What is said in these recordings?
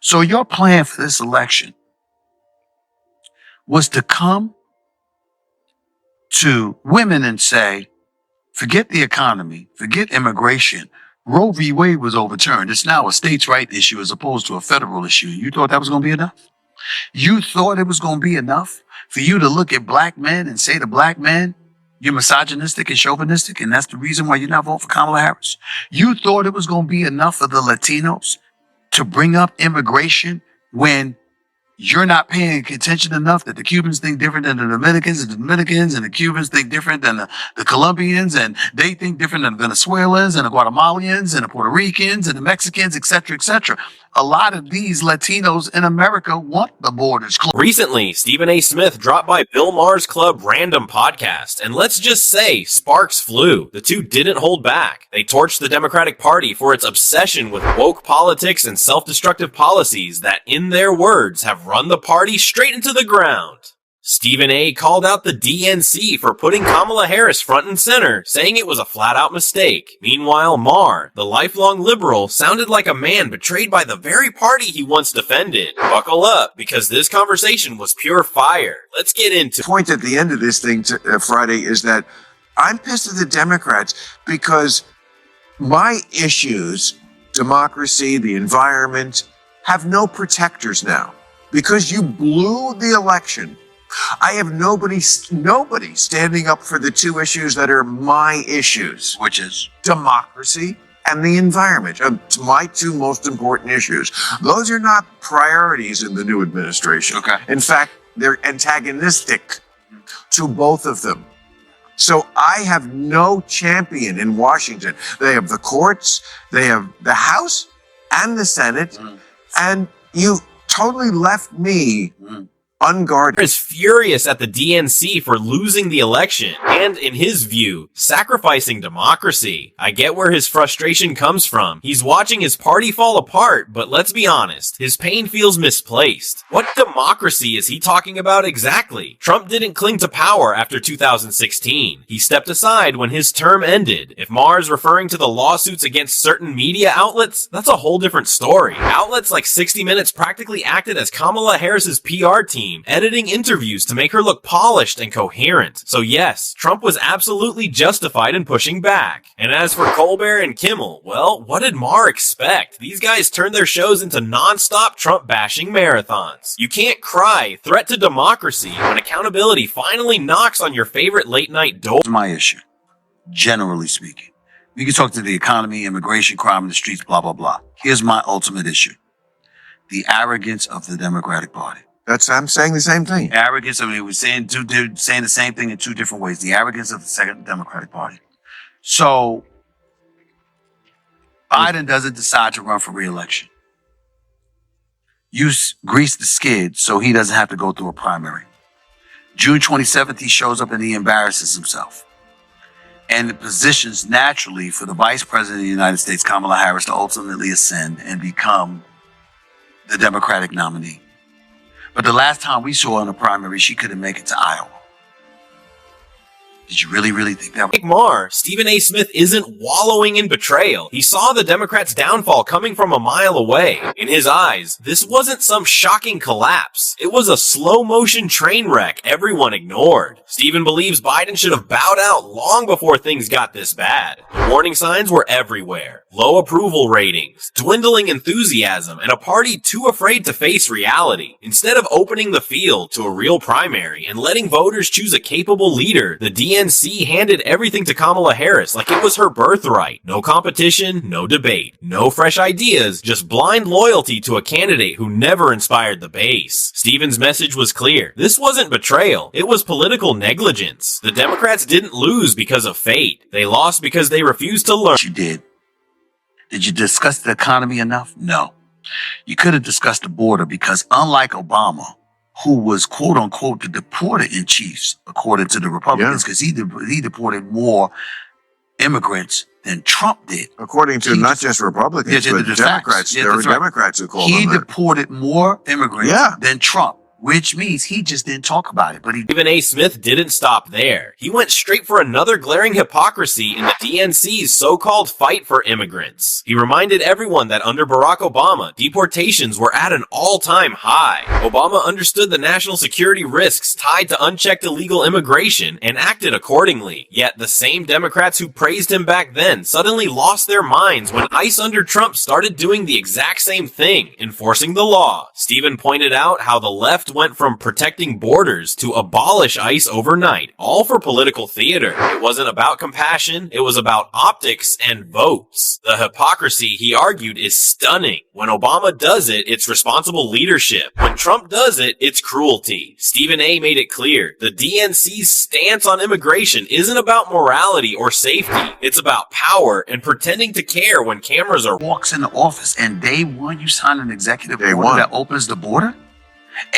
So your plan for this election was to come to women and say, forget the economy, forget immigration. Roe v. Wade was overturned. It's now a states' right issue as opposed to a federal issue. You thought that was going to be enough? You thought it was going to be enough for you to look at black men and say to black men, you're misogynistic and chauvinistic, and that's the reason why you're not voting for Kamala Harris? You thought it was going to be enough for the Latinos to bring up immigration when you're not paying attention enough that the Cubans think different than the Dominicans, and the Dominicans and the Cubans think different than the Colombians, and they think different than the Venezuelans and the Guatemalans and the Puerto Ricans and the Mexicans, et cetera, et cetera. A lot of these Latinos in America want the borders closed. Recently, Stephen A. Smith dropped by Bill Maher's Club Random Podcast, and let's just say sparks flew. The two didn't hold back. They torched the Democratic Party for its obsession with woke politics and self-destructive policies that, in their words, have run the party straight into the ground. Stephen A. called out the DNC for putting Kamala Harris front and center, saying it was a flat-out mistake. Meanwhile, Maher, the lifelong liberal, sounded like a man betrayed by the very party he once defended. Buckle up, because this conversation was pure fire. Let's get into it. The point at the end of this thing Friday is that I'm pissed at the Democrats because my issues, democracy, the environment, have no protectors now. Because you blew the election, I have nobody standing up for the two issues that are my issues, Which is? democracy and the environment. It's my two most important issues. Those are not priorities in the new administration. Okay. In fact, they're antagonistic to both of them. So I have no champion in Washington. They have the courts, they have the House and the Senate, and you totally left me unguarded. Is furious at the DNC for losing the election and, in his view, sacrificing democracy. I get where his frustration comes from. He's watching his party fall apart, but let's be honest, his pain feels misplaced. What democracy is he talking about exactly? Trump didn't cling to power after 2016. He stepped aside when his term ended. If Maher's referring to the lawsuits against certain media outlets, that's a whole different story. Outlets like 60 Minutes practically acted as Kamala Harris's PR team, editing interviews to make her look polished and coherent. So yes, Trump was absolutely justified in pushing back. And as for Colbert and Kimmel, well, what did Maher expect? These guys turned their shows into non-stop Trump-bashing marathons. You can't cry threat to democracy when accountability finally knocks on your favorite late-night door. Here's my issue, generally speaking. We can talk to the economy, immigration, crime in the streets, blah, blah, blah. Here's my ultimate issue. The arrogance of the Democratic Party. I'm saying the same thing. Arrogance, I mean, we're saying the same thing in two different ways. The arrogance of the second Democratic Party. So, Biden doesn't decide to run for re-election. You grease the skid so he doesn't have to go through a primary. June 27th, he shows up and he embarrasses himself. And it positions naturally for the Vice President of the United States, Kamala Harris, to ultimately ascend and become the Democratic nominee. But the last time we saw her in a primary, she couldn't make it to Iowa. Did you really think that was... Like Maher, Stephen A. Smith isn't wallowing in betrayal. He saw the Democrats' downfall coming from a mile away. In his eyes, this wasn't some shocking collapse. It was a slow-motion train wreck everyone ignored. Stephen believes Biden should have bowed out long before things got this bad. The warning signs were everywhere. Low approval ratings, dwindling enthusiasm, and a party too afraid to face reality. Instead of opening the field to a real primary and letting voters choose a capable leader, the DNC handed everything to Kamala Harris like it was her birthright. No competition, no debate, no fresh ideas, just blind loyalty to a candidate who never inspired the base. Stephen's message was clear. This wasn't betrayal. It was political negligence. The Democrats didn't lose because of fate. They lost because they refused to learn. You did. Did you discuss the economy enough? No. You could have discussed the border because unlike Obama, who was quote unquote the deporter in chiefs, according to the Republicans, because he deported more immigrants than Trump did. According to not just Republicans, but Democrats. There were Democrats who called him that. He deported more immigrants than Trump. which means he just didn't talk about it, but he Stephen A. Smith didn't stop there. He went straight for another glaring hypocrisy in the DNC's so-called fight for immigrants. He reminded everyone that under Barack Obama, deportations were at an all-time high. Obama understood the national security risks tied to unchecked illegal immigration and acted accordingly. Yet the same Democrats who praised him back then suddenly lost their minds when ICE under Trump started doing the exact same thing, enforcing the law. Stephen pointed out how the left went from protecting borders to abolish ICE overnight, all for political theater. It wasn't about compassion, it was about optics and votes. The hypocrisy, he argued, is stunning. When Obama does it, it's responsible leadership. When Trump does it, it's cruelty. Stephen A. made it clear, the DNC's stance on immigration isn't about morality or safety. It's about power and pretending to care when cameras are walks into office and day one you sign an executive Day order one. that opens the border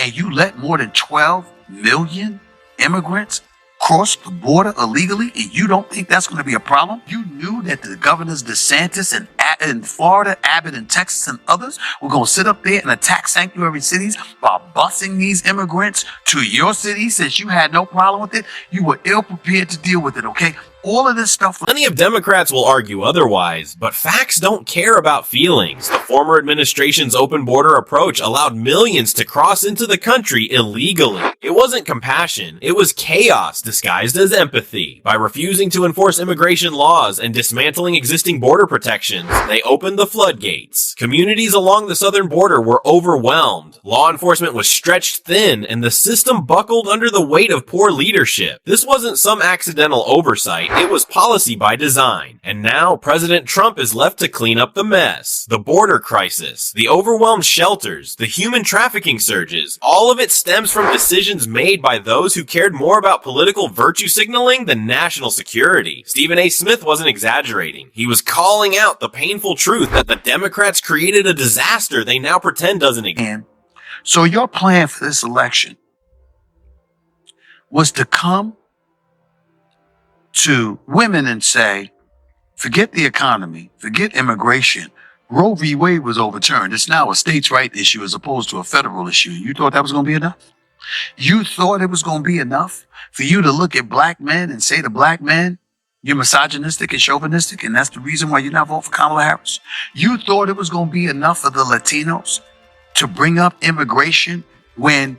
and you let more than 12 million immigrants cross the border illegally and you don't think that's going to be a problem? You knew that the governors DeSantis and in Florida, Abbott in Texas and others were going to sit up there and attack sanctuary cities by busing these immigrants to your city since you had no problem with it. You were ill prepared to deal with it, okay? All of this stuff. Plenty of Democrats will argue otherwise, but facts don't care about feelings. The former administration's open border approach allowed millions to cross into the country illegally. It wasn't compassion, it was chaos disguised as empathy. By refusing to enforce immigration laws and dismantling existing border protections, they opened the floodgates. Communities along the southern border were overwhelmed. Law enforcement was stretched thin, and the system buckled under the weight of poor leadership. This wasn't some accidental oversight. It was policy by design. And now President Trump is left to clean up the mess. The border crisis, the overwhelmed shelters, the human trafficking surges, all of it stems from decisions made by those who cared more about political virtue signaling than national security. Stephen A. Smith wasn't exaggerating. He was calling out the painful truth that the Democrats created a disaster they now pretend doesn't exist. And so your plan for this election was to come to women and say, forget the economy, forget immigration. Roe v. Wade was overturned. It's now a states' right issue as opposed to a federal issue. You thought that was going to be enough? You thought it was going to be enough for you to look at black men and say to black men, you're misogynistic and chauvinistic, and that's the reason why you're not voting for Kamala Harris? You thought it was going to be enough for the Latinos to bring up immigration when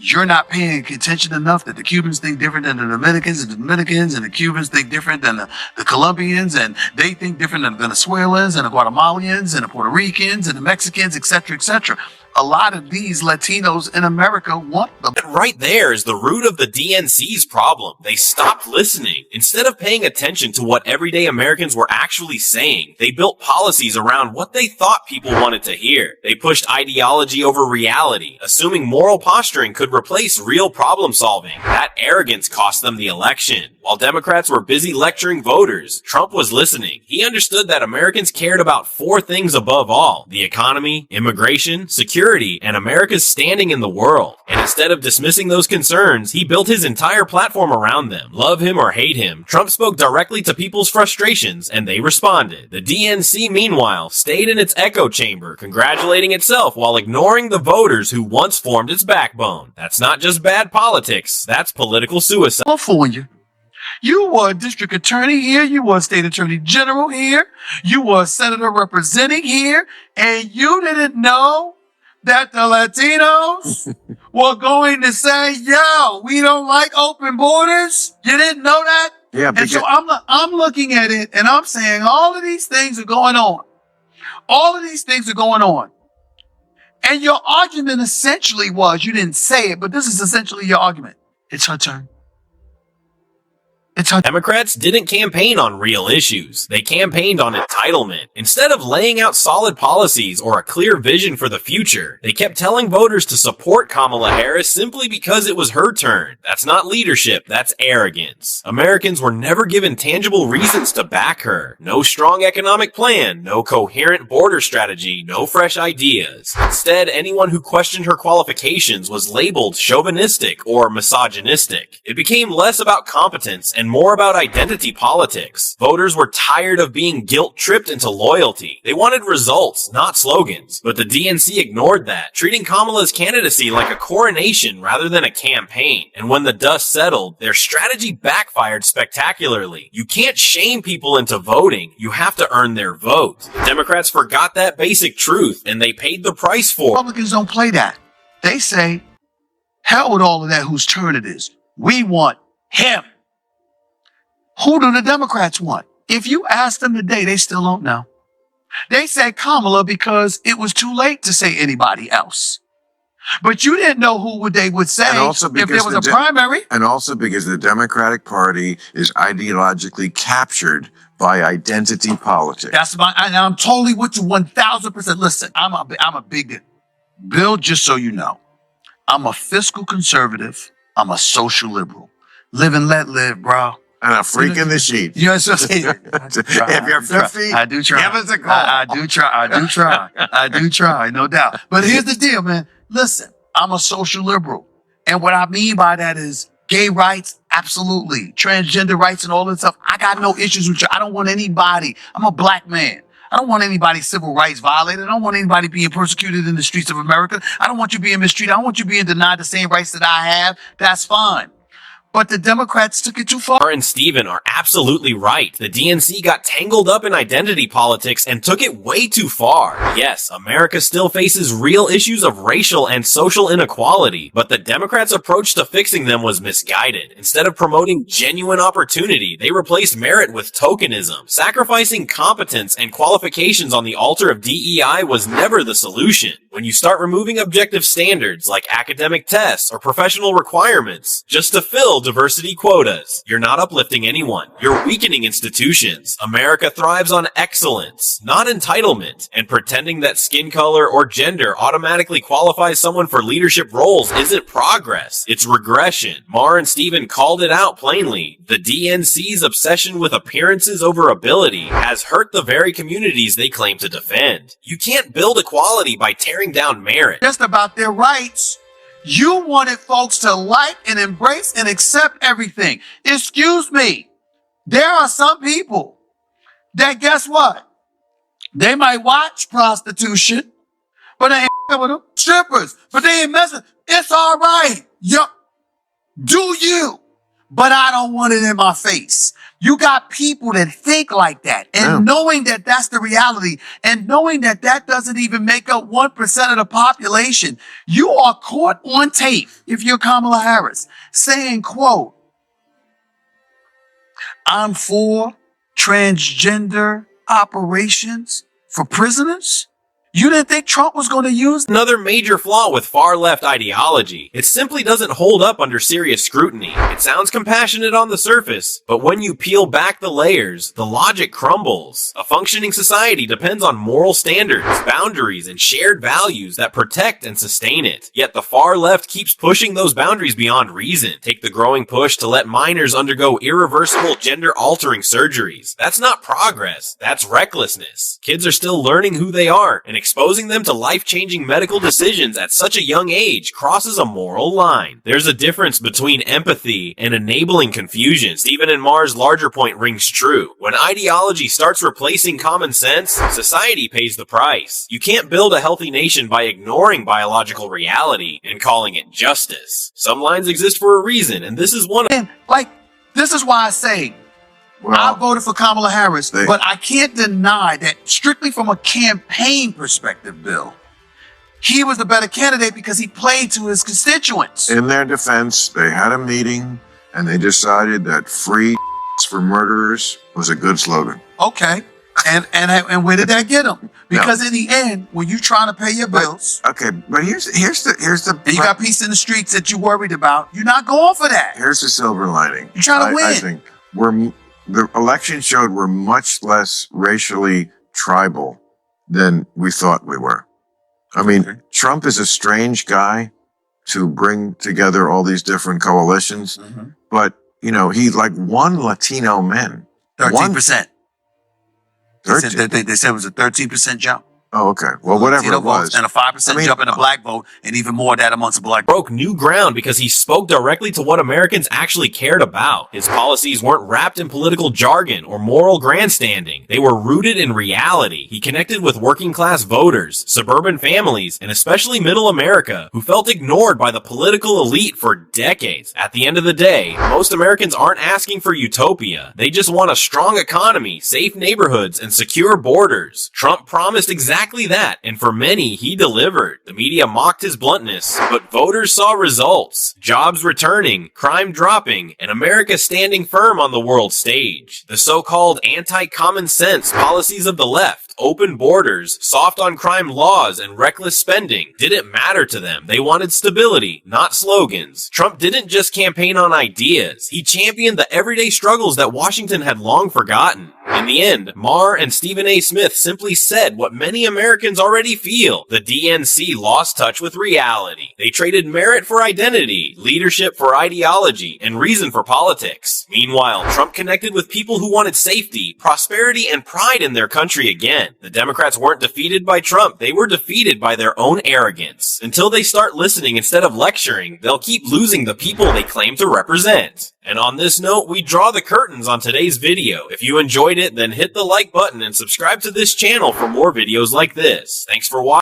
you're not paying attention enough that the Cubans think different than the Dominicans, and the Dominicans and the Cubans think different than the Colombians, and they think different than the Venezuelans and the Guatemalans and the Puerto Ricans and the Mexicans, etc., etc. A lot of these Latinos in America want them. And right there is the root of the DNC's problem. They stopped listening. Instead of paying attention to what everyday Americans were actually saying, they built policies around what they thought people wanted to hear. They pushed ideology over reality, assuming moral posturing could replace real problem solving. That arrogance cost them the election. While Democrats were busy lecturing voters, Trump was listening. He understood that Americans cared about four things above all: the economy, immigration, security, and America's standing in the world. And instead of dismissing those concerns, he built his entire platform around them. Love him or hate him, Trump spoke directly to people's frustrations, and they responded. The DNC, meanwhile, stayed in its echo chamber, congratulating itself while ignoring the voters who once formed its backbone. That's not just bad politics, that's political suicide. I'm fooling you. You were a district attorney here. You were a state attorney general here. You were a senator representing here. And you didn't know that the Latinos were going to say, yo, we don't like open borders. You didn't know that? Yeah, And so I'm looking at it and I'm saying all of these things are going on. All of these things are going on. And your argument essentially was, you didn't say it, but this is essentially your argument. It's her turn. Democrats didn't campaign on real issues. They campaigned on entitlement. Instead of laying out solid policies or a clear vision for the future, they kept telling voters to support Kamala Harris simply because it was her turn. That's not leadership, that's arrogance. Americans were never given tangible reasons to back her. No strong economic plan, no coherent border strategy, no fresh ideas. Instead, anyone who questioned her qualifications was labeled chauvinistic or misogynistic. It became less about competence and and more about identity politics. Voters were tired of being guilt-tripped into loyalty. They wanted results, not slogans. But the DNC ignored that, treating Kamala's candidacy like a coronation rather than a campaign. And when the dust settled, their strategy backfired spectacularly. You can't shame people into voting. You have to earn their vote. The Democrats forgot that basic truth, and they paid the price for it. Republicans don't play that. They say, hell with all of that whose turn it is. We want him. Who do the Democrats want? If you ask them today, they still don't know. They said Kamala because it was too late to say anybody else. But you didn't know who they would say if there was a primary. And also because the Democratic Party is ideologically captured by identity politics. I'm totally with you 1,000%. Listen, I'm a big Bill, just so you know, I'm a fiscal conservative. I'm a social liberal. Live and let live, bro. And a freak in the sheet. You know what I'm saying? If you're 50, I do try. give us a call. I do try, no doubt. But here's the deal, man. Listen, I'm a social liberal. And what I mean by that is gay rights, absolutely. Transgender rights and all that stuff. I got no issues with you. I don't want anybody. I'm a black man. I don't want anybody's civil rights violated. I don't want anybody being persecuted in the streets of America. I don't want you being mistreated. I don't want you being denied the same rights that I have. That's fine. But the Democrats took it too far. Maher and Stephen are absolutely right. The DNC got tangled up in identity politics and took it way too far. Yes, America still faces real issues of racial and social inequality, but the Democrats' approach to fixing them was misguided. Instead of promoting genuine opportunity, they replaced merit with tokenism. Sacrificing competence and qualifications on the altar of DEI was never the solution. When you start removing objective standards like academic tests or professional requirements just to fill diversity quotas, you're not uplifting anyone. You're weakening institutions. America thrives on excellence, not entitlement. And pretending that skin color or gender automatically qualifies someone for leadership roles isn't progress. It's regression. Maher and Stephen called it out plainly. The DNC's obsession with appearances over ability has hurt the very communities they claim to defend. You can't build equality by tearing down merit. Just about their rights. You wanted folks to like and embrace and accept everything. Excuse me. There are some people that, guess what? They might watch prostitution, but they ain't with them. Strippers, but they ain't messing. It's all right. Yup. Do you? But I don't want it in my face. You got people that think like that, and knowing that that's the reality, and knowing that that doesn't even make up 1% of the population, you are caught on tape, if you're Kamala Harris, saying, quote, I'm for transgender operations for prisoners. You didn't think Trump was going to use another major flaw with far-left ideology. It simply doesn't hold up under serious scrutiny. It sounds compassionate on the surface, but when you peel back the layers, the logic crumbles. A functioning society depends on moral standards, boundaries, and shared values that protect and sustain it. Yet the far left keeps pushing those boundaries beyond reason. Take the growing push to let minors undergo irreversible gender-altering surgeries. That's not progress. That's recklessness. Kids are still learning who they are, and exposing them to life-changing medical decisions at such a young age crosses a moral line. There's a difference between empathy and enabling confusion. Stephen and Maher's larger point rings true. When ideology starts replacing common sense, society pays the price. You can't build a healthy nation by ignoring biological reality and calling it justice. Some lines exist for a reason, and this is one of them. This is why I say, I voted for Kamala Harris, but I can't deny that strictly from a campaign perspective, Bill, he was the better candidate because he played to his constituents. In their defense, they had a meeting and they decided that free for murderers was a good slogan. Okay. And where did that get them? Because in the end, when you're trying to pay your bills, but here's the and you got peace in the streets that you're worried about, you're not going for that. Here's the silver lining. You're trying to win. I think the election showed we're much less racially tribal than we thought we were. I mean, Trump is a strange guy to bring together all these different coalitions, but, you know, he won Latino men. 13%. They said it was a 13% jump. Oh, okay. Well, whatever Latino it was. votes and a 5% jump in the black vote, and even more of that amongst black. Broke new ground because he spoke directly to what Americans actually cared about. His policies weren't wrapped in political jargon or moral grandstanding. They were rooted in reality. He connected with working class voters, suburban families, and especially middle America, who felt ignored by the political elite for decades. At the end of the day, most Americans aren't asking for utopia. They just want a strong economy, safe neighborhoods, and secure borders. Trump promised exactly that, and for many, he delivered. The media mocked his bluntness, but voters saw results. Jobs returning, crime dropping, and America standing firm on the world stage. The so-called anti-common sense policies of the left, open borders, soft on crime laws, and reckless spending didn't matter to them. They wanted stability, not slogans. Trump didn't just campaign on ideas. He championed the everyday struggles that Washington had long forgotten. In the end, Maher and Stephen A. Smith simply said what many Americans already feel. The DNC lost touch with reality. They traded merit for identity, leadership for ideology, and reason for politics. Meanwhile, Trump connected with people who wanted safety, prosperity, and pride in their country again. The Democrats weren't defeated by Trump. They were defeated by their own arrogance. Until they start listening instead of lecturing, they'll keep losing the people they claim to represent. And on this note, we draw the curtains on today's video. If you enjoyed it, then hit the like button and subscribe to this channel for more videos like this. Thanks for watching.